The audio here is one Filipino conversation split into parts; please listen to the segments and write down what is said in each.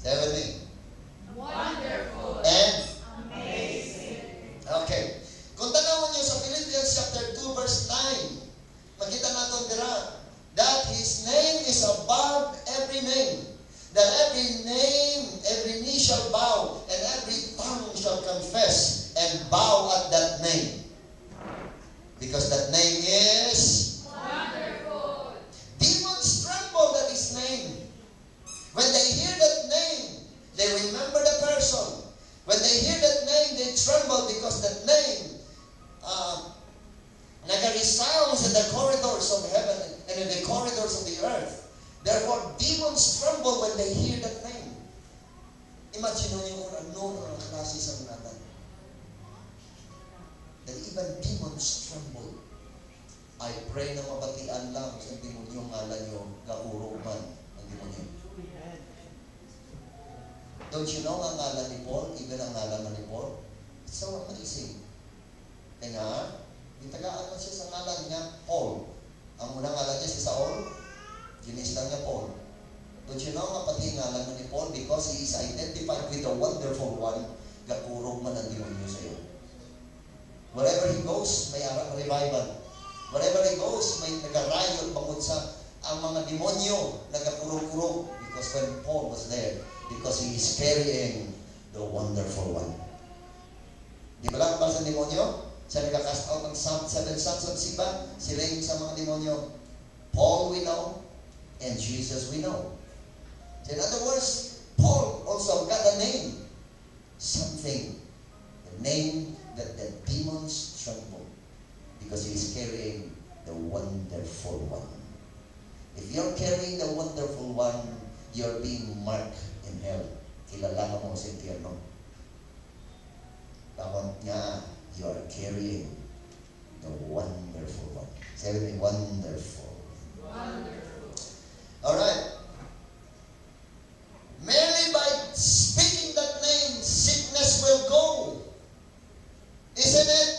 Say with me. Wonderful. And? Amazing. Okay. Kung tanawin niyo sa Philippians chapter 2 verse 9, makita natin dira that His name is above every name. That every name, every knee shall bow, and every tongue shall confess and bow at that name. Because that name is Wonderful. Demons tremble at His name. When they hear that name, they remember the person. When they hear that name, they tremble because that name resounds in the corridors of heaven and in the corridors of the earth. Therefore, demons tremble when they hear that name. Imagine nyo kung ano ang klase sa natin. That even demons tremble. I pray na mabatian lang sa demonyo ngalan nyo, gaurong man ang demonyo. Don't you know ang ngalan ni Paul? Even ang ngalan ni Paul? It's so amazing. Kaya nga, itagaan man siya sa ngalan niya, Paul. Ang unang ngalan niya si Saul, ginista niya Paul. Don't you know nga pati ngalan ni Paul because he is identified with the wonderful one, gakurog man ang demonyo sa iyo. Wherever he goes, may arang revival. Wherever he goes, may nag-riot bangod sa ang mga demonyo nagakurog-kurog because when Paul was there, because he is carrying the wonderful one. Di ba lang sa demonyo? Siya nag-cast out ng 7 sons of Siba, sila yung sa mga demonyo. Paul we know, and Jesus we know. So in other words, Paul also got a name. Something. The name that the demons tremble. Because he is carrying the wonderful one. If you're carrying the wonderful one, you're being marked in hell. Kilala mo sa impyerno. Bakit nga, you are carrying the wonderful one. Say with me, wonderful. Wonderful. Alright. Merely by speaking that name, sickness will go. Isn't it?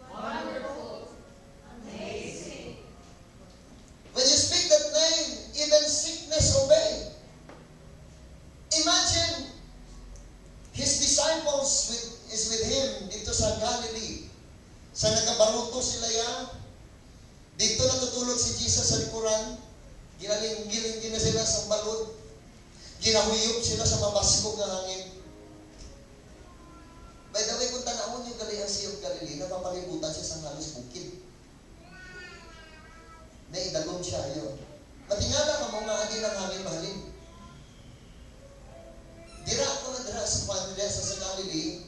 Wonderful. Amazing. When you speak that name, even sickness obey. Imagine his disciples is with him dito sa Galilee. Sa nagabaruto sila ya. Dito natutulog si Jesus sa likuran. Giling na sila sa balod. Ginahuyop sila sa mabaskog na hangin. By the way, kung tanawon yung Galilean Sea of Galilee, napapalibutan siya sa halos bukid. Naidalong siya yun. Matingala ka mga adi ng hangin mahalin. Dira ako na dira sa Galilee,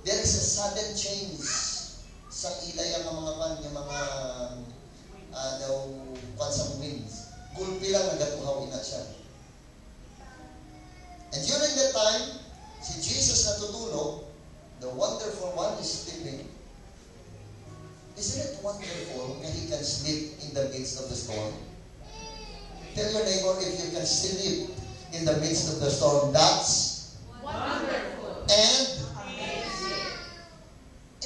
there is a sudden change sa ilay ang mga pan, yung mga sa winds. Gulpi lang nagatuhaw ina siya. And during that time, si Jesus natutulog, the wonderful one is sleeping. Isn't it wonderful that he can sleep in the midst of the storm? Tell your neighbor, if you can sleep in the midst of the storm, that's Wonderful. and Amazing.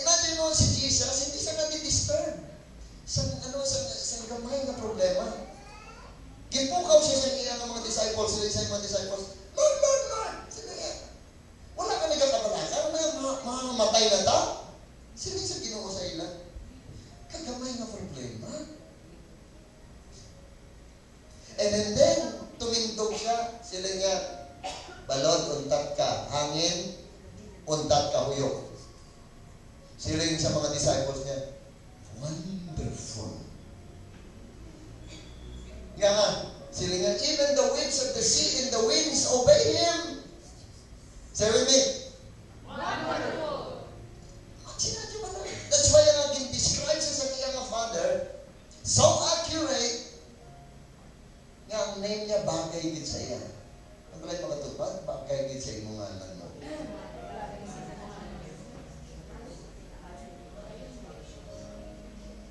imagine mo si Jesus, hindi siya nadi-disturb sa gamay na problema. Gipukaw siya sa iya ng mga disciples, Lord, Lord, Lord. Sige, wala ka nagkakabalaka, mamatay na ta. Sila sa Ginoo sa ila. Kagamay na problema. And then, tumindog siya, sila nga, balod, untat ka, hangin, untat ka, huyok. Sila yung sa mga disciples niya, wonderful. Nga nga, sila nga, even the waves of the sea and the winds obey Him. Say with me. Wonderful. That's why ang naging describe siya sa kiyang Father, so accurate, nga ang name niya bagay din sa iya. Ang balay makatupad, bagay din sa imong ngalan mo.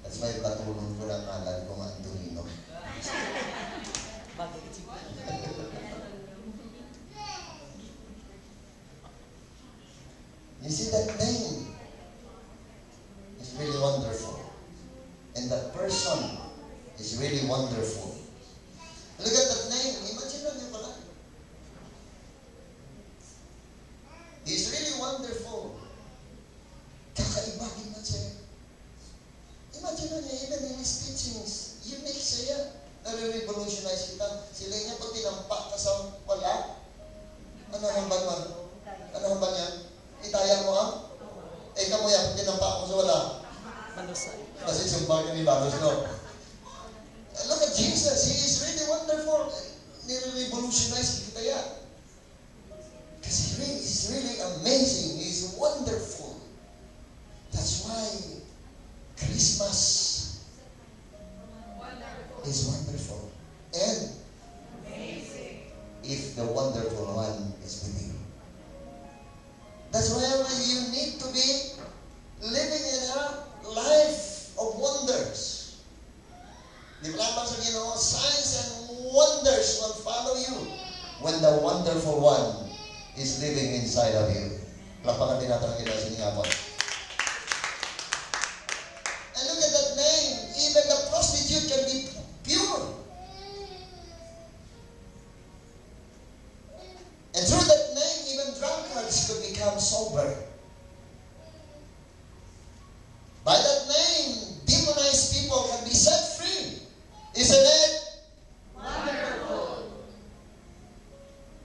That's why patulong ko ng ngalan ko nga Antonino. You see, that name is really wonderful. And that person is really wonderful. Look at that name. Imagine lang yung pala. nare-revolutionize kita. Sila niya pag tinampak ka sa wala, ano hambal man? Ano hambal yan? Itaya mo ang? Eh, kamuya, pag tinampak mo sa wala. Malusay. Kasi sumbag ni Balos, no? Look at Jesus. He is really wonderful. Nire-revolutionize kita yan. Because He is really amazing. He is wonderful. That's why Christmas is wonderful. And if the wonderful one is with you. That's why you need to be living in a life of wonders. Di ba lang sa Ginoo, signs and wonders will follow you when the wonderful one is living inside of you. Lapangan din natin ang Ginoo sa Ningapon. And look at that name. Even the prostitute can be pure. And through that name, even drunkards could become sober. By that name, demonized people can be set free. Isn't it? Wonderful.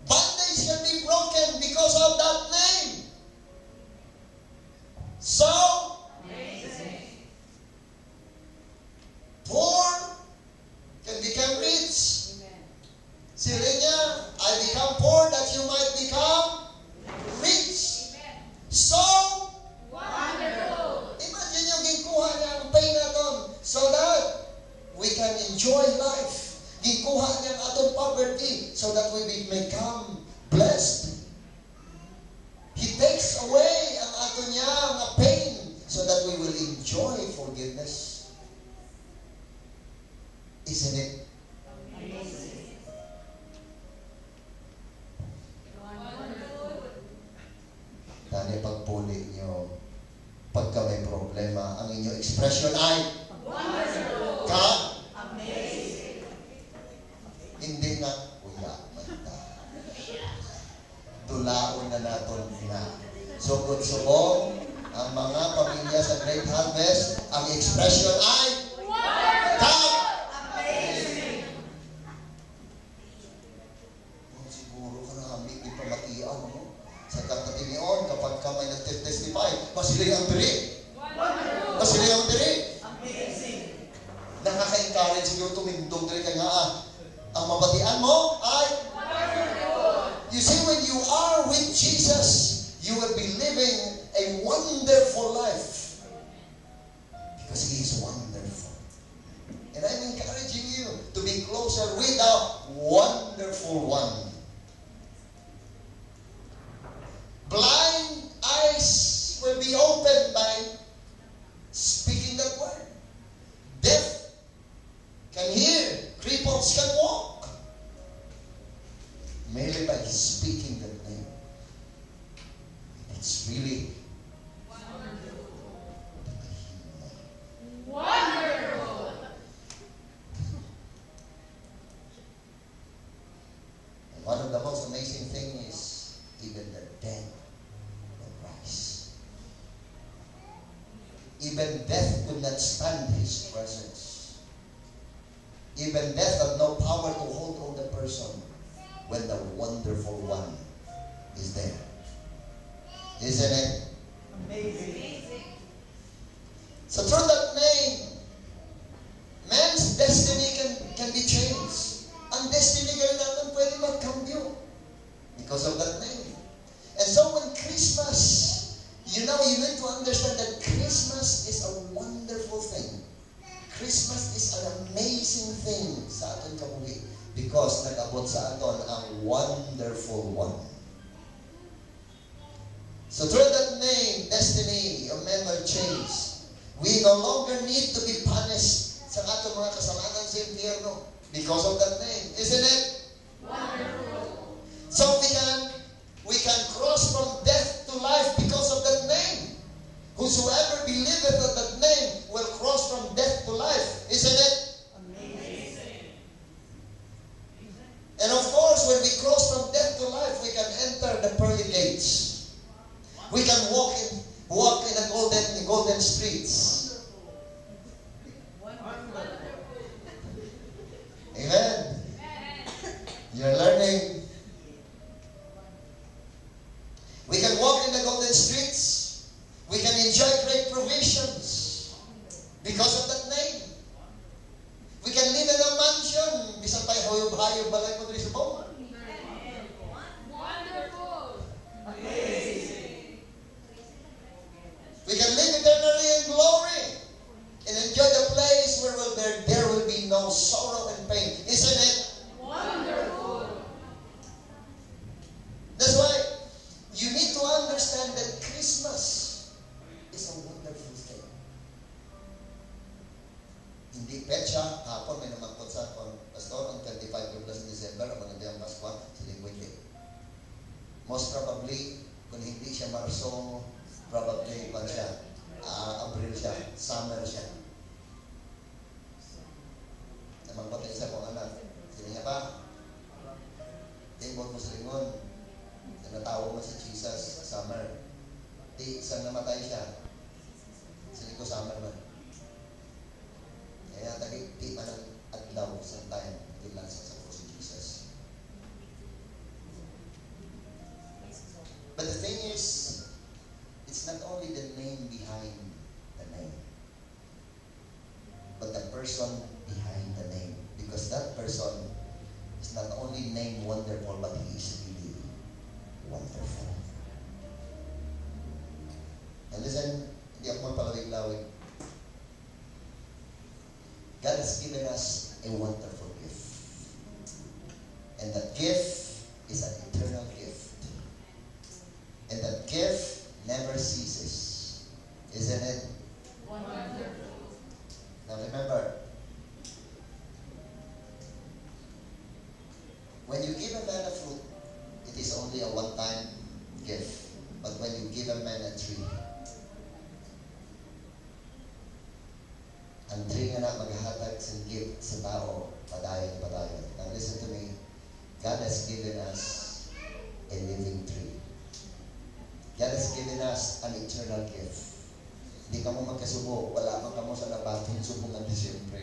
Bondage can be broken because of that name. So, Amazing. poor can become rich. Sila niya, I become poor that you might become rich. So, Wonderful. imagine yung gikuha niya ang pain natin so that we can enjoy life. Gikuha niya ang atong poverty so that we become blessed. He takes away ang ato niya ang pain so that we will enjoy forgiveness. Isn't it? Amazing. Dahil pagpuli niyo, pagka may problema, ang inyong expression ay Wonderful. ka, Amazing. hindi na, kuya, manta. Dulaon na naton na. Sugod-sugod, ang mga pamilya sa Great Harvest, ang expression ay ka. Amazing. Siguro ka na kami ipamatian mo. Sa katatibion, kapag ka may nagtestify, masili ang diri. Wonderful. Masili ang diri. Amazing. Nakaka-encourage siguro tumindog diri ka nga. Ang mabatian mo ay, Wonderful. you see, when you are with Jesus, you will be living a wonderful life. Because He is wonderful. And I'm encouraging you to be closer with the wonderful one. Blind eyes will be opened by speaking that word. Deaf can hear. Cripples can walk. Merely by speaking that name. It's really Wonderful. and one of the most amazing things is even the dead will rise. Even death could not stand His presence. Even death had no power to hold on the person when the wonderful one is there. Isn't it? Amazing. So through that name, man's destiny can be changed. Ang destiny ka rin natin pwede magkambyo because of that name. And so when Christmas, you need to understand that Christmas is a wonderful thing. Christmas is an amazing thing sa aton kabuhi because nag-abot sa aton ang wonderful one. So through that name, destiny of men will change. We no longer need to be punished sa atong mga kasalanan sa impyerno because of that name. Isn't it? Wonderful. So we can cross from death to life because of that name. Whosoever believeth on that name will cross from death to life. Isn't it? Amazing. And of course, when we cross from death to life, we can enter the pearly gates. We can walk in the golden streets. You're learning. We can walk in the golden streets. We can enjoy great provisions because of that name. We can live in a mansion. Bisan tayo hayop-hayop balay mo diri sa bawah. Wonderful. Amazing. We can live eternally in glory and enjoy the place where there will be no sorrow and pain. Isn't it? Wonderful. That's why you need to understand that Christmas is a wonderful thing. Hindi petsa, hapon may namangkot sa pastor, ang 25 plus December, ang maganda ang Pasko, siling wiki. Most probably, kung hindi siya Marso, probably man siya, April siya, summer siya. Namangkot na isa kong anak. Sili niya pa, tibot mo sa lingon. Natawa mo si Jesus sa summer. Di, isang namatay siya. Sili ko summer man. Kaya tagi, di man ang adlaw sa time. Di lang sa krus si Jesus. But the thing is, it's not only the name behind the name, but the person behind the name. Because that person is not only named wonderful, but he is really wonderful. And listen, hindi ako magpalawig-lawig. God has given us a wonderful gift. And that gift is an eternal gift. And that gift never ceases. Isn't it? Wonderful. Now remember, when you give a man a fruit, it is only a one-time gift. But when you give a man a tree, ang tree nga na maghahatag sa gift sa tao, padayon. Now listen to me. God has given us a living tree. God has given us an eternal gift. Hindi ka mo magkasubo, wala man ka mo sa nabatong subungan ni siyempre.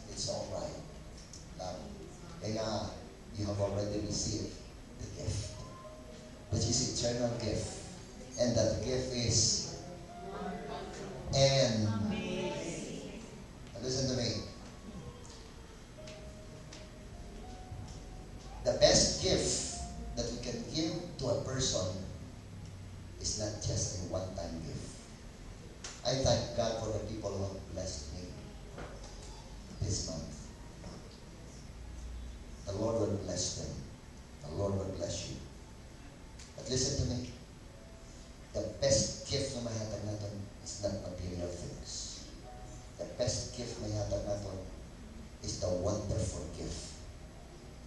It's alright. Kaya nga, you have already received the gift, which is eternal gift. And that gift is listen to me. The best gift that we can give to a person is not just a one-time gift. I thank God for the people who have blessed me this month. The Lord will bless them. The Lord will bless you. But listen to me. The best gift na mahatag natin is not material things. The best gift na mahatag natin is the wonderful gift.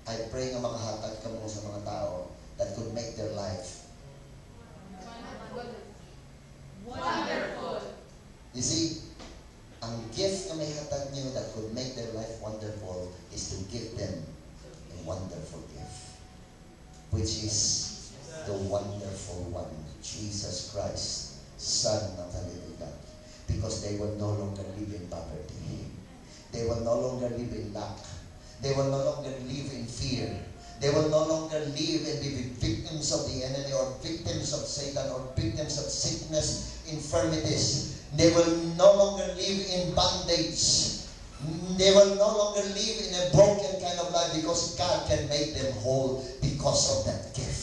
I pray nga makahatag ka mo sa mga tao that could make their life Wonderful. You see, ang gift na may hatag niyo that could make their life wonderful is to give them a wonderful gift, which is the wonderful one, Jesus Christ, Son of the living God. Because they will no longer live in poverty. They will no longer live in lack. They will no longer live in fear. They will no longer live and be victims of the enemy or victims of Satan or victims of sickness, infirmities. They will no longer live in bondage. They will no longer live in a broken kind of life because God can make them whole because of that gift.